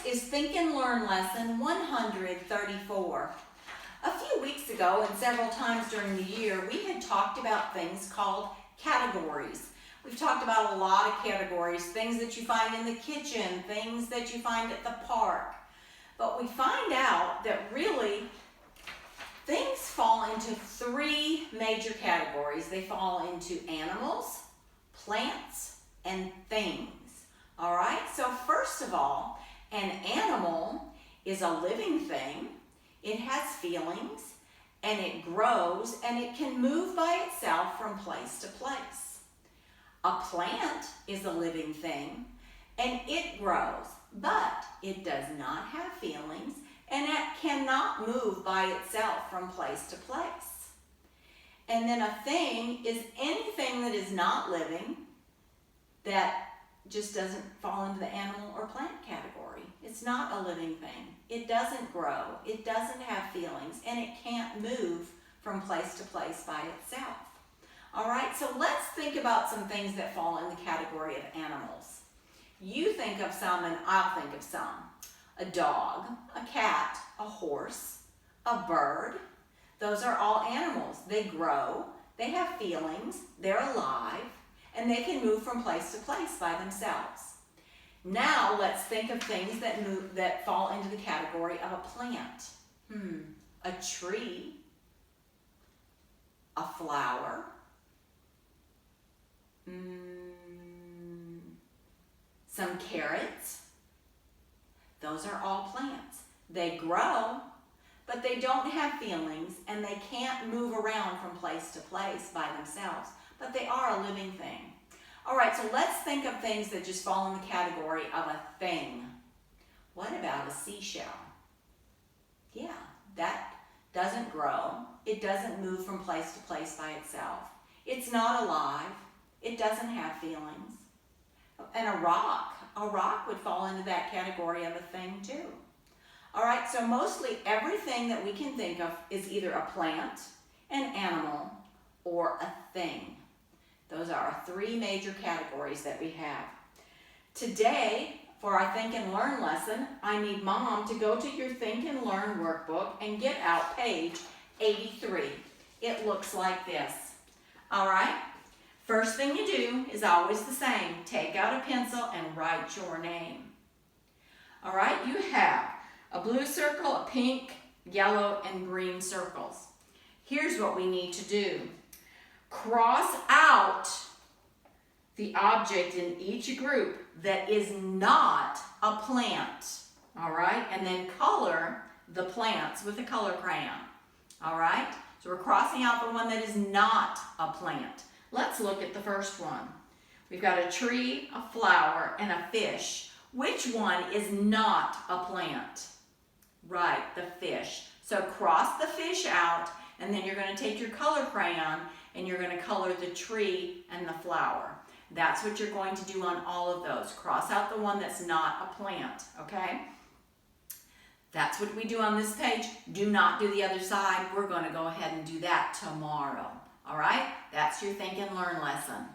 is Think and Learn lesson 134. A few weeks ago and several times during the year, we had talked about things called categories. We've talked about a lot of categories, things that you find in the kitchen, things that you find at the park. But we find out that really things fall into three major categories. They fall into animals, plants, and things. All right, so first of all, an animal is a living thing. It has feelings, and it grows, and it can move by itself from place to place. A plant is a living thing, and it grows, but it does not have feelings, and it cannot move by itself from place to place. And then a thing is anything that is not living that just doesn't fall into the animal or plant category. It's not a living thing. It doesn't grow. It doesn't have feelings, and it can't move from place to place by itself. All right, so let's think about some things that fall in the category of animals. You think of some, and I'll think of some. A dog, a cat, a horse, a bird. Those are all animals. They grow, they have feelings, they're alive, and they can move from place to place by themselves. Now let's think of things that fall into the category of a plant. A tree, a flower, some carrots. Those are all plants. They grow, but they don't have feelings, and they can't move around from place to place by themselves, but they are a living thing. All right, so let's think of things that just fall in the category of a thing. What about a seashell? Yeah, that doesn't grow. It doesn't move from place to place by itself. It's not alive. It doesn't have feelings. And a rock would fall into that category of a thing too. All right, so mostly everything that we can think of is either a plant, an animal, or a thing. Those are our three major categories that we have. Today, for our Think and Learn lesson, I need Mom to go to your Think and Learn workbook and get out page 83. It looks like this. All right? First thing you do is always the same. Take out a pencil and write your name. All right? You have a blue circle, a pink, yellow, and green circles. Here's what we need to do. Cross out the object in each group that is not a plant, all right? And then color the plants with a color crayon, all right? So we're crossing out the one that is not a plant. Let's look at the first one. We've got a tree, a flower, and a fish. Which one is not a plant? Right, the fish. So cross the fish out, and then you're going to take your color crayon and you're going to color the tree and the flower. That's what you're going to do on all of those. Cross out the one that's not a plant, okay? That's what we do on this page. Do not do the other side. We're going to go ahead and do that tomorrow, all right? That's your Think and Learn lesson.